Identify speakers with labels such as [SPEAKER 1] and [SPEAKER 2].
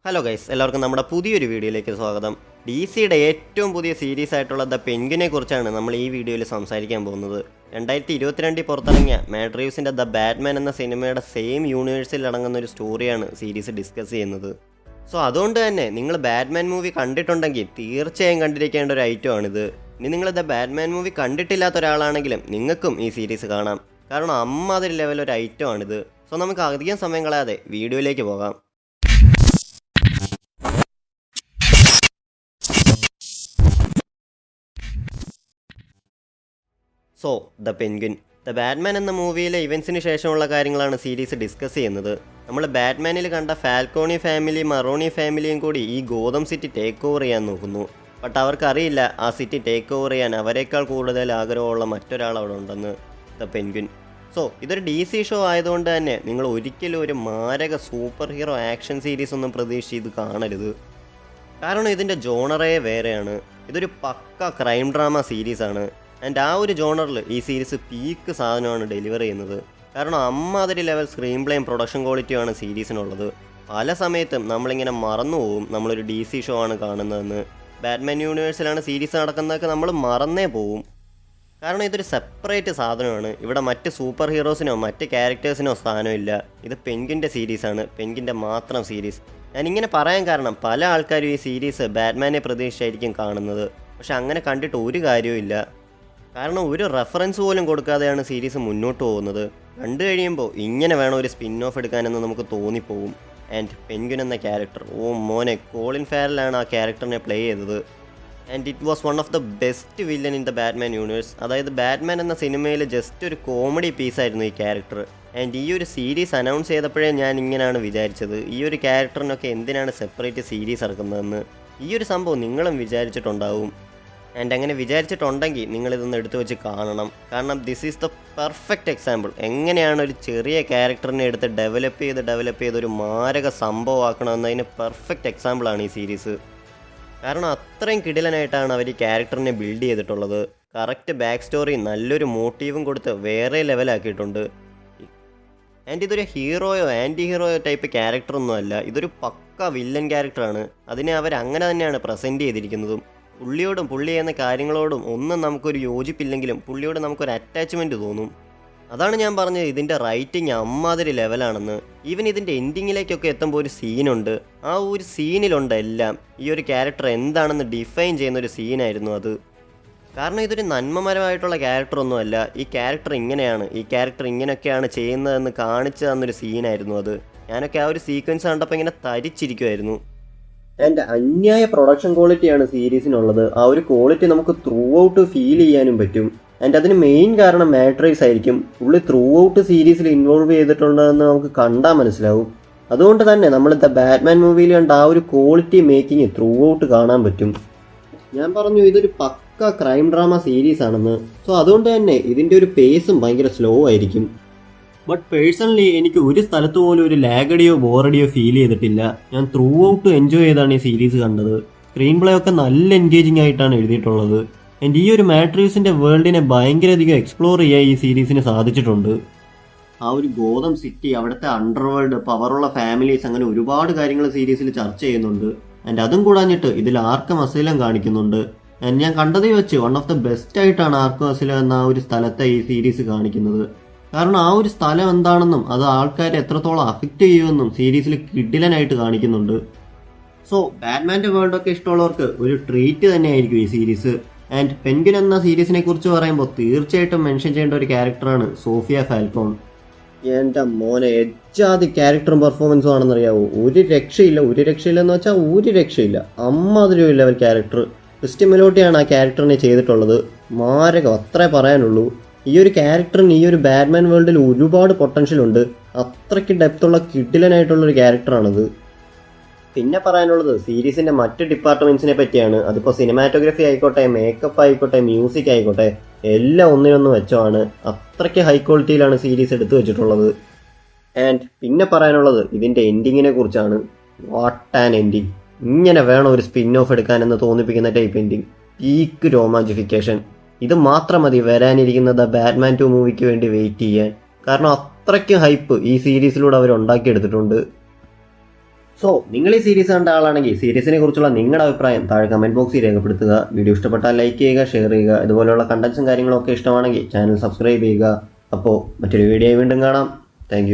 [SPEAKER 1] Hello guys, എല്ലാവർക്കും നമ്മുടെ പുതിയൊരു വീഡിയോയിലേക്ക് സ്വാഗതം. DC-യുടെ ഏറ്റവും പുതിയ സീരീസ് ആയിട്ടുള്ള ദ പെൻഗ്വിനെ കുറിച്ചാണ് നമ്മൾ ഈ വീഡിയോയിൽ സംസാരിക്കാൻ പോകുന്നത്. 2022 പുറത്തിറങ്ങിയ മാറ്റ് റീവ്സിൻ്റെ ദ ബാറ്റ്മാൻ എന്ന സിനിമയുടെ സെയിം യൂണിവേഴ്സിൽ അടങ്ങുന്ന ഒരു സ്റ്റോറിയാണ് സീരീസ് ഡിസ്കസ് ചെയ്യുന്നത്. സോ അതുകൊണ്ട് തന്നെ നിങ്ങൾ ബാറ്റ്മാൻ മൂവി കണ്ടിട്ടുണ്ടെങ്കിൽ തീർച്ചയായും കണ്ടിരിക്കേണ്ട ഒരു ഐറ്റമാണിത്. ഇനി നിങ്ങൾ ദ ബാറ്റ്മാൻ മൂവി കണ്ടിട്ടില്ലാത്ത ഒരാളാണെങ്കിലും നിങ്ങൾക്കും ഈ സീരീസ് കാണാം, കാരണം അമ്മാതിരി ലെവൽ ഒരു ഐറ്റമാണിത്. സോ നമുക്ക് അധികം സമയം കളയാതെ വീഡിയോയിലേക്ക് പോകാം. So the penguin, the Batman എന്ന മൂവിയിലെ ഇവൻസിന് ശേഷമുള്ള കാര്യങ്ങളാണ് സീരീസ് ഡിസ്കസ് ചെയ്യുന്നത്. നമ്മൾ ബാറ്റ്മാനിൽ കണ്ട ഫാൽക്കോണി ഫാമിലിയും മറോണി ഫാമിലിയും കൂടി ഈ ഗോതം സിറ്റി ടേക്ക് ഓവർ ചെയ്യാൻ നോക്കുന്നു. ബട്ട് അവർക്കറിയില്ല ആ സിറ്റി ടേക്ക് ഓവർ ചെയ്യാൻ അവരെക്കാൾ കൂടുതൽ ആഗ്രഹമുള്ള മറ്റൊരാൾ അവിടെ ഉണ്ടെന്ന്, ദ പെൻഗ്വിൻ. സോ ഇതൊരു DC ഷോ ആയതുകൊണ്ട് തന്നെ നിങ്ങൾ ഒരിക്കലും ഒരു മാരക സൂപ്പർ ഹീറോ ആക്ഷൻ സീരീസ് ഒന്നും പ്രതീക്ഷിച്ച് ഇത് കാണരുത്. കാരണം ഇതിൻ്റെ ജോണറേ വേറെയാണ്. ഇതൊരു പക്ക ക്രൈം ഡ്രാമ സീരീസാണ്. ആൻഡ് ആ ഒരു ജോണറിൽ ഈ സീരീസ് പീക്ക് സാധനമാണ് ഡെലിവർ ചെയ്യുന്നത്. കാരണം അമ്മാതിരി ലെവൽ സ്ക്രീൻ പ്ലേയും പ്രൊഡക്ഷൻ ക്വാളിറ്റിയുമാണ് സീരീസിനുള്ളത്. പല സമയത്തും നമ്മളിങ്ങനെ മറന്നു പോവും നമ്മളൊരു DC ഷോ ആണ് കാണുന്നതെന്ന്. ബാറ്റ്മാൻ യൂണിവേഴ്സിലാണ് സീരീസ് നടക്കുന്നതൊക്കെ നമ്മൾ മറന്നേ പോവും. കാരണം ഇതൊരു സെപ്പറേറ്റ് സാധനമാണ്. ഇവിടെ മറ്റ് സൂപ്പർ ഹീറോസിനോ മറ്റ് ക്യാരക്ടേഴ്സിനോ സ്ഥാനമില്ല. ഇത് പെൻഗ്വിൻ്റെ സീരീസാണ്, പെൻഗ്വിൻ്റെ മാത്രം സീരീസ്. ഞാനിങ്ങനെ പറയാൻ കാരണം പല ആൾക്കാരും ഈ സീരീസ് ബാറ്റ്മാനെ പ്രതീക്ഷിച്ചായിരിക്കും കാണുന്നത്. പക്ഷെ അങ്ങനെ കണ്ടിട്ട് ഒരു കാര്യവും ഇല്ല. കാരണം ഒരു റെഫറൻസ് പോലും കൊടുക്കാതെയാണ് സീരീസ് മുന്നോട്ട് പോകുന്നത്. കണ്ടു കഴിയുമ്പോൾ ഇങ്ങനെ വേണം ഒരു സ്പിൻ ഓഫ് എടുക്കാനെന്ന് നമുക്ക് തോന്നിപ്പോവും. ആൻഡ് പെൻഗ്വിൻ എന്ന ക്യാരക്ടർ, ഓ മോനെ, കോളിൻ ഫാരലാണ് ആ ക്യാരക്ടറിനെ പ്ലേ ചെയ്തത്. And it was one of the best villain in the Batman universe. അതായത് ബാറ്റ്മാൻ എന്ന സിനിമയിൽ ജസ്റ്റ് ഒരു കോമഡി പീസായിരുന്നു ഈ ക്യാരക്ടർ. ആൻഡ് ഈ ഒരു സീരീസ് അനൗൺസ് ചെയ്തപ്പോഴേ ഞാൻ ഇങ്ങനെയാണ് വിചാരിച്ചത്, ഈ ഒരു ക്യാരക്ടറിനൊക്കെ എന്തിനാണ് സെപ്പറേറ്റ് സീരീസ് ഇറക്കുന്നതെന്ന്. ഈ ഒരു സംഭവം നിങ്ങളും വിചാരിച്ചിട്ടുണ്ടാവും. ആൻഡ് അങ്ങനെ വിചാരിച്ചിട്ടുണ്ടെങ്കിൽ നിങ്ങളിതൊന്ന് എടുത്തു വെച്ച് കാണണം. കാരണം this is the perfect example. എങ്ങനെയാണ് ഒരു ചെറിയ ക്യാരക്ടറിനെ എടുത്ത് ഡെവലപ്പ് ചെയ്ത് ഒരു മാരക സംഭവമാക്കണമെന്നതിന് പെർഫെക്റ്റ് എക്സാമ്പിളാണ് ഈ സീരീസ്. കാരണം അത്രയും കിടിലനായിട്ടാണ് അവർ ഈ ക്യാരക്ടറിനെ ബിൽഡ് ചെയ്തിട്ടുള്ളത്. കറക്റ്റ് ബാക്ക് സ്റ്റോറി, നല്ലൊരു മോട്ടീവും കൊടുത്ത് വേറെ ലെവലാക്കിയിട്ടുണ്ട്. ആൻഡ് ഇതൊരു ഹീറോയോ ആൻറ്റി ഹീറോയോ ടൈപ്പ് ക്യാരക്ടറൊന്നും അല്ല, ഇതൊരു പക്ക വില്ലൻ ക്യാരക്ടറാണ്. അതിനെ അവർ അങ്ങനെ തന്നെയാണ് പ്രസൻറ്റ് ചെയ്തിരിക്കുന്നതും. പുള്ളിയോടും പുള്ളി ചെയ്യുന്ന കാര്യങ്ങളോടും ഒന്നും നമുക്കൊരു യോജിപ്പില്ലെങ്കിലും പുള്ളിയോട് നമുക്കൊരു അറ്റാച്ച്മെൻറ്റ് തോന്നും. അതാണ് ഞാൻ പറഞ്ഞത്, ഇതിൻ്റെ റൈറ്റിംഗ് അമ്മാതിരി ലെവലാണെന്ന്. ഈവൻ ഇതിൻ്റെ എൻഡിങ്ങിലേക്കൊക്കെ എത്തുമ്പോൾ ഒരു സീനുണ്ട്. ആ ഒരു സീനിലുണ്ട് എല്ലാം. ഈ ഒരു ക്യാരക്ടർ എന്താണെന്ന് ഡിഫൈൻ ചെയ്യുന്നൊരു സീനായിരുന്നു അത്. കാരണം ഇതൊരു നന്മമരമായിട്ടുള്ള ക്യാരക്ടറൊന്നുമല്ല. ഈ ക്യാരക്ടർ ഇങ്ങനെയാണ്, ഈ ക്യാരക്ടർ ഇങ്ങനെയൊക്കെയാണ് ചെയ്യുന്നതെന്ന് കാണിച്ചു തന്നൊരു സീനായിരുന്നു അത്. ഞാനൊക്കെ ആ ഒരു സീക്വൻസ് കണ്ടപ്പോൾ ഇങ്ങനെ തരിച്ചിരിക്കുമായിരുന്നു. ആൻഡ് അന്യായ പ്രൊഡക്ഷൻ ക്വാളിറ്റിയാണ് സീരീസിനുള്ളത്. ആ ഒരു ക്വാളിറ്റി നമുക്ക് ത്രൂ ഔട്ട് ഫീൽ ചെയ്യാനും പറ്റും. ആൻഡ് അതിന് മെയിൻ കാരണം മാറ്റ് റീവ്സ് ആയിരിക്കും. പുള്ളി ത്രൂ ഔട്ട് സീരീസിൽ ഇൻവോൾവ് ചെയ്തിട്ടുണ്ടെന്ന് നമുക്ക് കണ്ടാൽ മനസ്സിലാവും. അതുകൊണ്ട് തന്നെ നമ്മൾ ദ ബാറ്റ്മാൻ മൂവിയിൽ കണ്ട ആ ഒരു ക്വാളിറ്റി മേക്കിങ് ത്രൂ ഔട്ട് കാണാൻ പറ്റും. ഞാൻ പറഞ്ഞു ഇതൊരു പക്ക ക്രൈം ഡ്രാമ സീരീസ് ആണെന്ന്. സോ അതുകൊണ്ട് തന്നെ ഇതിൻ്റെ ഒരു പേസും ഭയങ്കര സ്ലോ ആയിരിക്കും. ബട്ട് പേഴ്സണലി എനിക്ക് ഒരു സ്ഥലത്ത് പോലും ഒരു ലാഗടിയോ ബോറടിയോ ഫീൽ ചെയ്തിട്ടില്ല. ഞാൻ ത്രൂ ഔട്ട് എൻജോയ് ചെയ്താണ് ഈ സീരീസ് കണ്ടത്. സ്ക്രീൻ പ്ലേ ഒക്കെ നല്ല എൻഗേജിങ് ആയിട്ടാണ് എഴുതിയിട്ടുള്ളത്. ആൻഡ് ഈ ഒരു മാറ്റ് റീവ്സിൻ്റെ വേൾഡിനെ ഭയങ്കരധികം എക്സ്പ്ലോർ ചെയ്യാൻ ഈ സീരീസിന് സാധിച്ചിട്ടുണ്ട്. ആ ഒരു ഗോതം സിറ്റി, അവിടുത്തെ അണ്ടർവേൾഡ്, പവറുള്ള ഫാമിലീസ്, അങ്ങനെ ഒരുപാട് കാര്യങ്ങൾ സീരീസിൽ ചർച്ച ചെയ്യുന്നുണ്ട്. ആൻഡ് അതും കൂടാഞ്ഞിട്ട് ഇതിൽ ആർക്കം അസൈലം കാണിക്കുന്നുണ്ട്. ആൻഡ് ഞാൻ കണ്ടതിൽ വെച്ച് വൺ ഓഫ് ദ ബെസ്റ്റ് ആയിട്ടാണ് ആർക്കം അസൈലം എന്ന ആ ഒരു സ്ഥലത്തെ ഈ സീരീസ് കാണിക്കുന്നത്. കാരണം ആ ഒരു സ്ഥലം എന്താണെന്നും അത് ആൾക്കാരെ എത്രത്തോളം അഫക്റ്റ് ചെയ്യുമെന്നും സീരീസിൽ കിടിലനായിട്ട് കാണിക്കുന്നുണ്ട്. സോ ബാറ്റ്മാൻ്റെ വേൾഡൊക്കെ ഇഷ്ടമുള്ളവർക്ക് ഒരു ട്രീറ്റ് തന്നെയായിരിക്കും ഈ സീരീസ്. ആൻഡ് പെൻഗ്വിൻ എന്ന സീരീസിനെ കുറിച്ച് പറയുമ്പോൾ തീർച്ചയായിട്ടും മെൻഷൻ ചെയ്യേണ്ട ഒരു ക്യാരക്ടറാണ് സോഫിയ ഫാൽക്കോൺ. എൻ്റെ മോനെ, എജ്ജാതി ക്യാരക്ടറും പെർഫോമൻസും ആണെന്നറിയാവോ. ഒരു രക്ഷയില്ലെന്ന് വെച്ചാൽ ഒരു രക്ഷയില്ല. അമ്മാതിരി ഒരു ലെവൽ ക്യാരക്ടർ. ക്രിസ്റ്റ്യൻ മെലോട്ടിയാണ് ആ ക്യാരക്ടറിനെ ചെയ്തിട്ടുള്ളത്. മാരകം, അത്രേ പറയാനുള്ളൂ. ഈ ഒരു ക്യാരക്ടറിന് ഈ ഒരു ബാറ്റ്മാൻ വേൾഡിൽ ഒരുപാട് പൊട്ടൻഷ്യൽ ഉണ്ട്. അത്രയ്ക്ക് ഡെപ്തുള്ള കിടിലനായിട്ടുള്ളൊരു ക്യാരക്ടറാണത്. പിന്നെ പറയാനുള്ളത് സീരീസിൻ്റെ മറ്റ് ഡിപ്പാർട്ട്മെൻറ്റ്സിനെ പറ്റിയാണ്. അതിപ്പോൾ സിനിമാറ്റോഗ്രഫി ആയിക്കോട്ടെ, മേക്കപ്പ് ആയിക്കോട്ടെ, മ്യൂസിക് ആയിക്കോട്ടെ, എല്ലാം ഒന്നിനൊന്ന് വെച്ചമാണ്. അത്രയ്ക്ക് ഹൈ ക്വാളിറ്റിയിലാണ് സീരീസ് എടുത്തു വെച്ചിട്ടുള്ളത്. ആൻഡ് പിന്നെ പറയാനുള്ളത് ഇതിൻ്റെ എൻഡിങ്ങിനെ കുറിച്ചാണ്. What an ending! ഇങ്ങനെ വേണം ഒരു സ്പിൻ ഓഫ് എടുക്കാനെന്ന് തോന്നിപ്പിക്കുന്ന ടൈപ്പ് എൻഡിങ്. പീക്ക് രോമാഞ്ചിഫിക്കേഷൻ. ഇത് മാത്രം മതി വരാനിരിക്കുന്ന ദ ബാറ്റ്മാൻ 2 മൂവിക്ക് വേണ്ടി വെയിറ്റ് ചെയ്യാൻ. കാരണം അത്രയ്ക്ക് ഹൈപ്പ് ഈ സീരീസിലൂടെ അവർ ഉണ്ടാക്കിയെടുത്തിട്ടുണ്ട്. സോ നിങ്ങൾ ഈ സീരീസ് കണ്ട ആളാണെങ്കിൽ സീരീസിനെ കുറിച്ചുള്ള നിങ്ങളുടെ അഭിപ്രായം താഴെ കമൻറ്റ് ബോക്സിൽ രേഖപ്പെടുത്തുക. വീഡിയോ ഇഷ്ടപ്പെട്ടാൽ ലൈക്ക് ചെയ്യുക, ഷെയർ ചെയ്യുക. ഇതുപോലെയുള്ള കണ്ടൻസും കാര്യങ്ങളൊക്കെ ഇഷ്ടമാണെങ്കിൽ ചാനൽ സബ്സ്ക്രൈബ് ചെയ്യുക. അപ്പോൾ മറ്റൊരു വീഡിയോ വീണ്ടും കാണാം. താങ്ക്